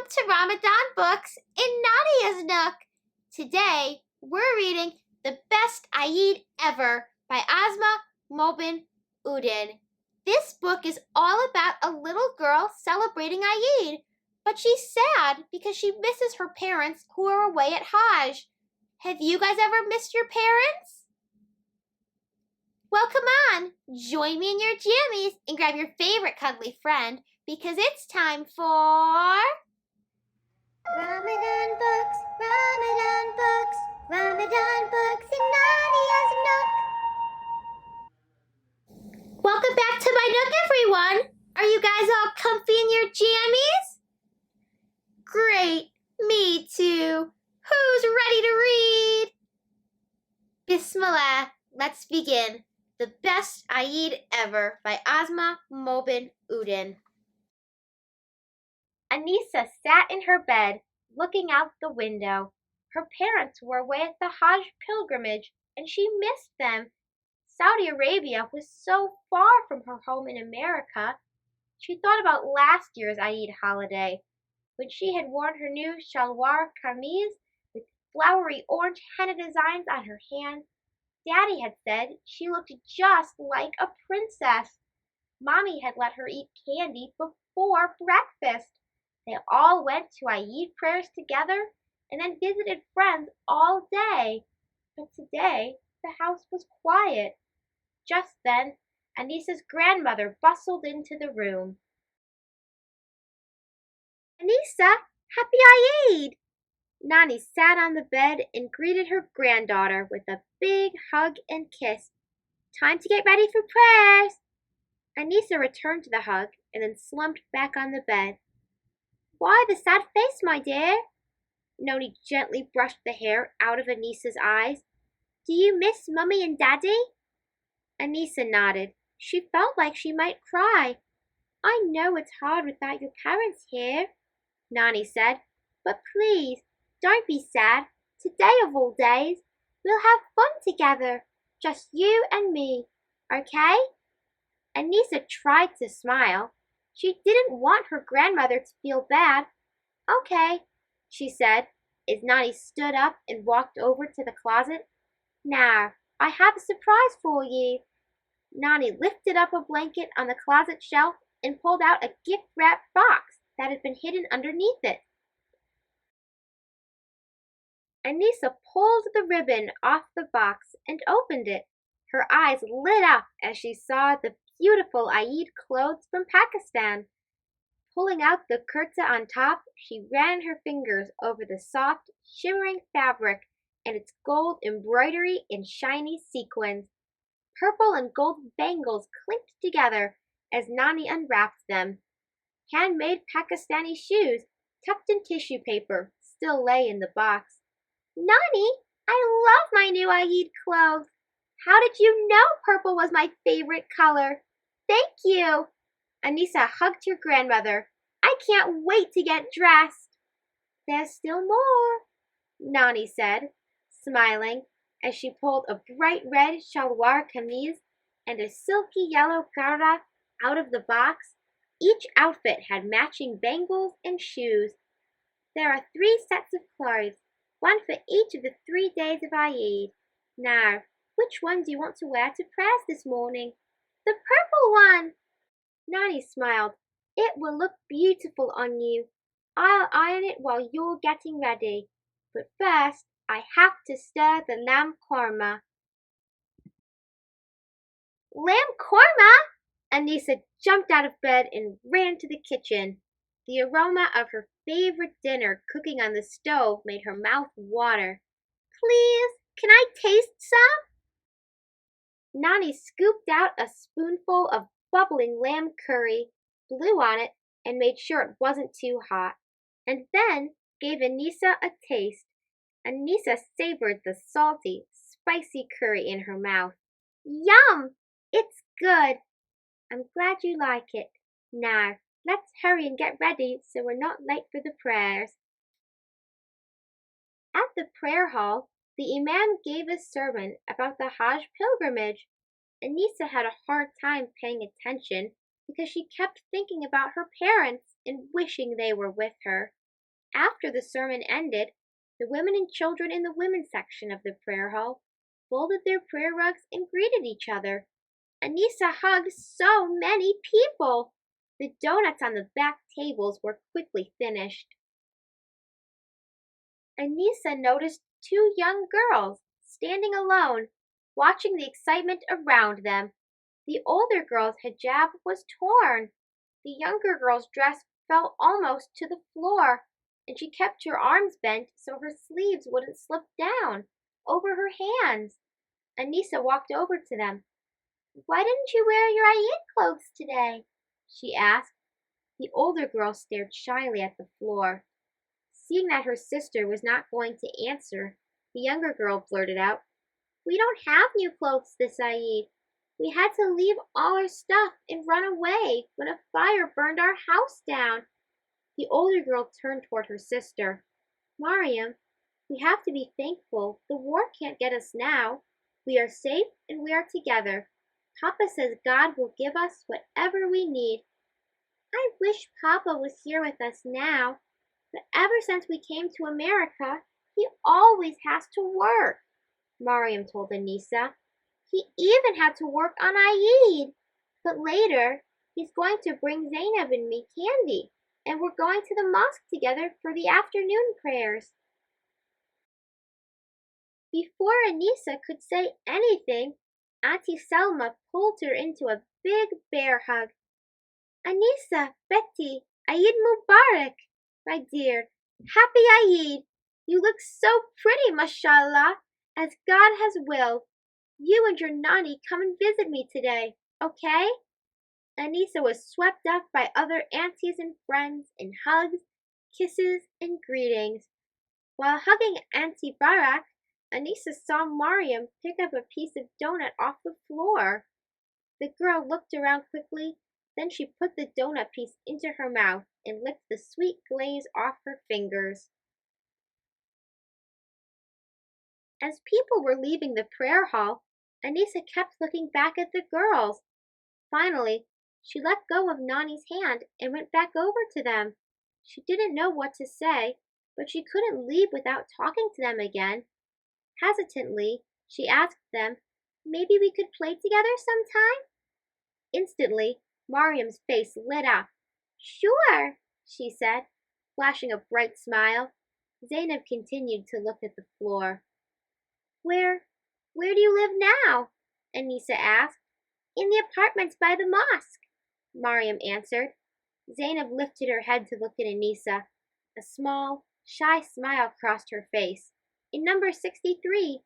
Welcome to Ramadan Books in Nadia's Nook. Today, we're reading The Best Eid Ever by Asma Mobin-Uddin. This book is all about a little girl celebrating Eid, but she's sad because she misses her parents who are away at Hajj. Have you guys ever missed your parents? Well, come on, join me in your jammies and grab your favorite cuddly friend because it's time for Ramadan Books, Ramadan Books, Ramadan Books in Nadia's Nook. Welcome back to my Nook, everyone. Are you guys all comfy in your jammies? Great, me too. Who's ready to read? Bismillah, let's begin. The Best Eid Ever by Asma Mobin-Uddin. Anisa sat in her bed, looking out the window. Her parents were away at the Hajj pilgrimage, and she missed them. Saudi Arabia was so far from her home in America. She thought about last year's Eid holiday, when she had worn her new shalwar kameez with flowery orange henna designs on her hands. Daddy had said she looked just like a princess. Mommy had let her eat candy before breakfast. They all went to Eid prayers together and then visited friends all day. But today, the house was quiet. Just then, Anisa's grandmother bustled into the room. Anisa, happy Eid! Nani sat on the bed and greeted her granddaughter with a big hug and kiss. Time to get ready for prayers. Anisa returned to the hug and then slumped back on the bed. Why the sad face, my dear? Noni gently brushed the hair out of Anisa's eyes. Do you miss Mummy and Daddy? Anisa nodded. She felt like she might cry. I know it's hard without your parents here, Nani said, but please, don't be sad. Today of all days, we'll have fun together. Just you and me, okay? Anisa tried to smile. She didn't want her grandmother to feel bad. Okay, she said, as Nani stood up and walked over to the closet. Now, I have a surprise for you. Nani lifted up a blanket on the closet shelf and pulled out a gift-wrapped box that had been hidden underneath it. Anisa pulled the ribbon off the box and opened it. Her eyes lit up as she saw the beautiful Eid clothes from Pakistan. Pulling out the kurta on top, she ran her fingers over the soft, shimmering fabric and its gold embroidery and shiny sequins. Purple and gold bangles clinked together as Nani unwrapped them. Handmade Pakistani shoes, tucked in tissue paper, still lay in the box. Nani, I love my new Eid clothes. How did you know purple was my favorite color? Thank you. Anisa hugged her grandmother. I can't wait to get dressed. There's still more, Nani said, smiling as she pulled a bright red shalwar kameez and a silky yellow garra out of the box. Each outfit had matching bangles and shoes. There are 3 sets of clothes, one for each of the 3 days of Eid. Now, which one do you want to wear to prayers this morning? The purple one! Nani smiled. It will look beautiful on you. I'll iron it while you're getting ready. But first, I have to stir the lamb korma. Lamb korma? Anisa jumped out of bed and ran to the kitchen. The aroma of her favorite dinner cooking on the stove made her mouth water. Please, can I taste some? Nani scooped out a spoonful of bubbling lamb curry, blew on it, and made sure it wasn't too hot, and then gave Anisa a taste. Anisa savored the salty, spicy curry in her mouth. Yum! It's good. I'm glad you like it. Now, let's hurry and get ready so we're not late for the prayers. At the prayer hall, the Imam gave a sermon about the Hajj pilgrimage. Anisa had a hard time paying attention because she kept thinking about her parents and wishing they were with her. After the sermon ended, the women and children in the women's section of the prayer hall folded their prayer rugs and greeted each other. Anissa hugged so many people. The donuts on the back tables were quickly finished. Anissa noticed two young girls standing alone, watching the excitement around them. The older girl's hijab was torn. The younger girl's dress fell almost to the floor, and she kept her arms bent so her sleeves wouldn't slip down over her hands. Anissa walked over to them. "Why didn't you wear your Eid clothes today?" she asked. The older girl stared shyly at the floor. Seeing that her sister was not going to answer, the younger girl blurted out, "We don't have new clothes this Eid. We had to leave all our stuff and run away when a fire burned our house down." The older girl turned toward her sister. "Mariam, we have to be thankful. The war can't get us now. We are safe and we are together. Papa says God will give us whatever we need." "I wish Papa was here with us now, but ever since we came to America, he always has to work," Mariam told Anissa. "He even had to work on Eid, but later he's going to bring Zainab and me candy, and we're going to the mosque together for the afternoon prayers." Before Anissa could say anything, Auntie Selma pulled her into a big bear hug. "Anissa, Betty, Eid Mubarak, my dear. Happy Eid. You look so pretty, mashallah, as God has willed. You and your Nani come and visit me today, okay?" Anissa was swept up by other aunties and friends in hugs, kisses, and greetings. While hugging Auntie Barak, Anissa saw Mariam pick up a piece of donut off the floor. The girl looked around quickly, then she put the donut piece into her mouth and licked the sweet glaze off her fingers. As people were leaving the prayer hall, Anissa kept looking back at the girls. Finally, she let go of Nani's hand and went back over to them. She didn't know what to say, but she couldn't leave without talking to them again. Hesitantly, she asked them, "Maybe we could play together sometime?" Instantly, Mariam's face lit up. "Sure," she said, flashing a bright smile. Zainab continued to look at the floor. Where do you live now?" Anissa asked. "In the apartments by the mosque," Mariam answered. Zainab lifted her head to look at Anissa. A small, shy smile crossed her face. "In number 63.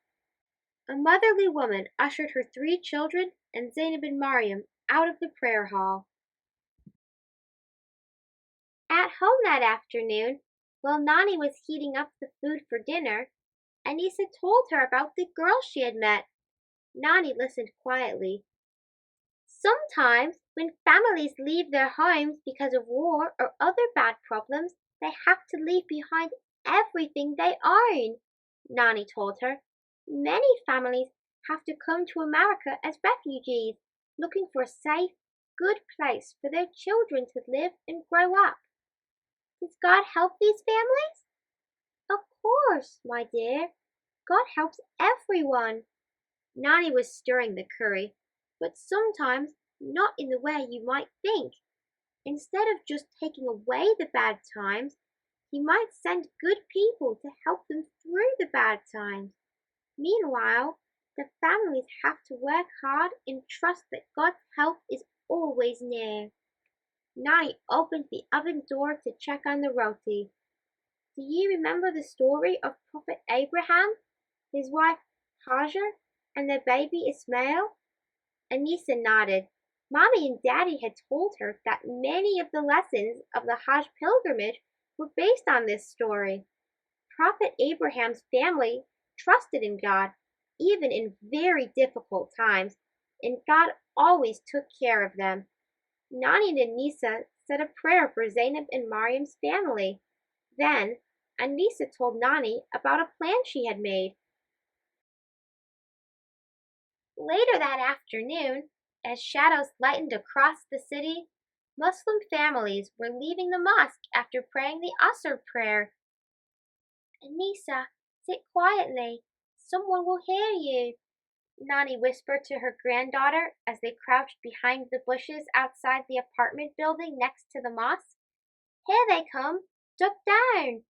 A motherly woman ushered her three children and Zainab and Mariam out of the prayer hall. At home that afternoon, while Nani was heating up the food for dinner, Anissa told her about the girl she had met. Nani listened quietly. "Sometimes, when families leave their homes because of war or other bad problems, they have to leave behind everything they own," Nani told her. "Many families have to come to America as refugees, looking for a safe, good place for their children to live and grow up." "Does God help these families?" "Of course, my dear. God helps everyone." Nani was stirring the curry, but sometimes not in the way you might think. Instead of just taking away the bad times, He might send good people to help them through the bad times. Meanwhile, the families have to work hard and trust that God's help is always near. Nani opened the oven door to check on the roti. "Do you remember the story of Prophet Abraham, his wife Hajar, and their baby Ismail?" Anissa nodded. Mommy and Daddy had told her that many of the lessons of the Hajj pilgrimage were based on this story. Prophet Abraham's family trusted in God, even in very difficult times, and God always took care of them. Nani and Anissa said a prayer for Zainab and Mariam's family. Then, Anissa told Nani about a plan she had made. Later that afternoon, as shadows lightened across the city, Muslim families were leaving the mosque after praying the Asr prayer. Anissa, sit quietly. Someone will hear you, Nani whispered to her granddaughter as they crouched behind the bushes outside the apartment building next to the mosque. Here they come. Duck down.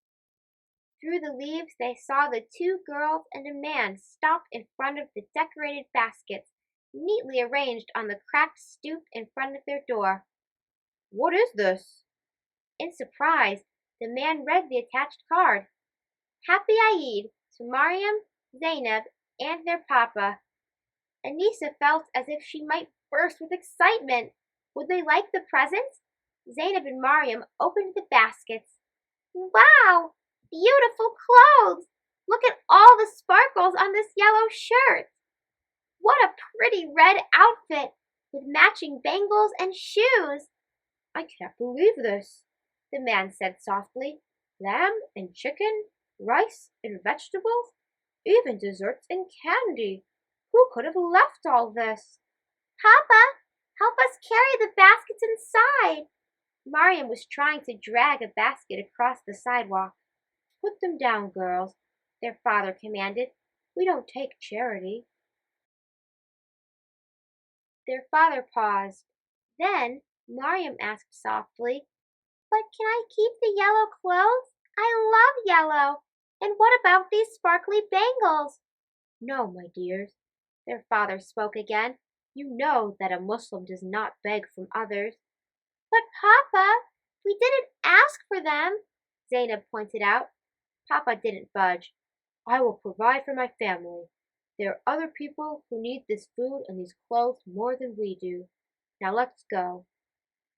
Through the leaves they saw the two girls and a man stop in front of the decorated baskets, neatly arranged on the cracked stoop in front of their door. What is this? In surprise, the man read the attached card. Happy Eid to Mariam, Zainab, and their papa. Anissa felt as if she might burst with excitement. Would they like the presents? Zainab and Mariam opened the baskets. Wow! Beautiful clothes! Look at all the sparkles on this yellow shirt! What a pretty red outfit with matching bangles and shoes! I can't believe this, the man said softly. Lamb and chicken, rice and vegetables, even desserts and candy. Who could have left all this? Papa, help us carry the baskets inside. Mariam was trying to drag a basket across the sidewalk. Put them down, girls, their father commanded. We don't take charity. Their father paused. Then Mariam asked softly, But can I keep the yellow clothes? I love yellow. And what about these sparkly bangles? No, my dears, their father spoke again. You know that a Muslim does not beg from others. But Papa, we didn't ask for them, Zainab pointed out. Papa didn't budge. I will provide for my family. There are other people who need this food and these clothes more than we do. Now let's go.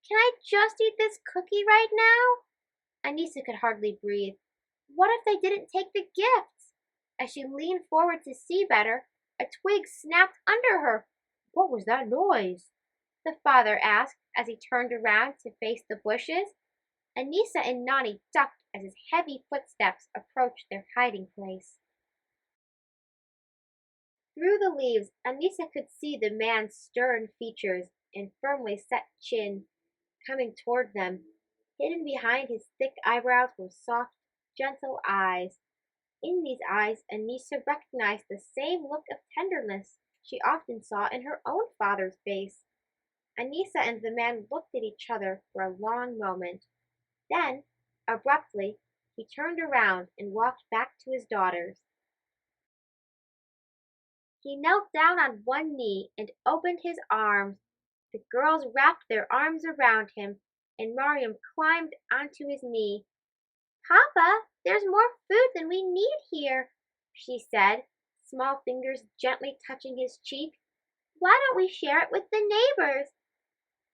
Can I just eat this cookie right now? Anissa could hardly breathe. What if they didn't take the gifts? As she leaned forward to see better, a twig snapped under her. What was that noise? The father asked as he turned around to face the bushes. Anissa and Nani ducked as his heavy footsteps approached their hiding place. Through the leaves, Anissa could see the man's stern features and firmly set chin coming toward them. Hidden behind his thick eyebrows were soft, gentle eyes. In these eyes, Anissa recognized the same look of tenderness she often saw in her own father's face. Anissa and the man looked at each other for a long moment. Then, abruptly, he turned around and walked back to his daughters. He knelt down on one knee and opened his arms. The girls wrapped their arms around him, and Mariam climbed onto his knee. Papa, there's more food than we need here, she said, small fingers gently touching his cheek. Why don't we share it with the neighbors?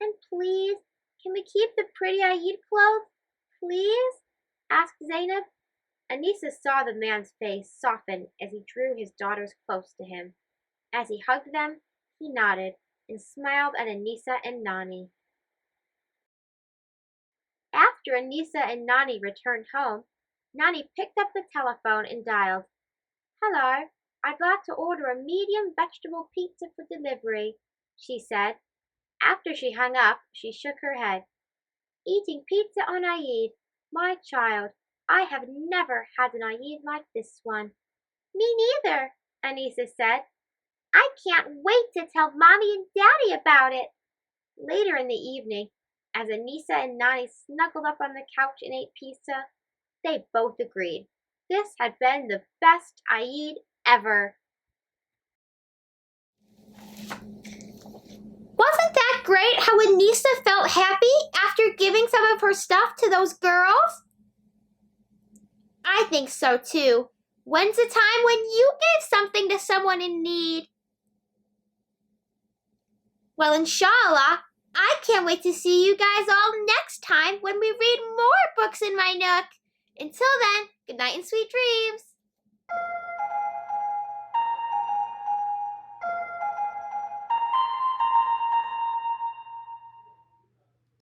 And please, can we keep the pretty Eid clothes? Please? Asked Zainab. Anissa saw the man's face soften as he drew his daughters close to him. As he hugged them, he nodded and smiled at Anissa and Nani. After Anissa and Nani returned home, Nani picked up the telephone and dialed. Hello, I'd like to order a medium vegetable pizza for delivery, she said. After she hung up, she shook her head. Eating pizza on Eid, my child, I have never had an Eid like this one. Me neither, Anissa said. I can't wait to tell Mommy and Daddy about it. Later in the evening, as Anissa and Nani snuggled up on the couch and ate pizza, they both agreed this had been the best Eid ever. Wasn't that great how Anissa felt happy after giving some of her stuff to those girls? I think so too. When's the time when you gave something to someone in need? Well, inshallah, I can't wait to see you guys all next time when we read more books in my Nook. Until then, good night and sweet dreams.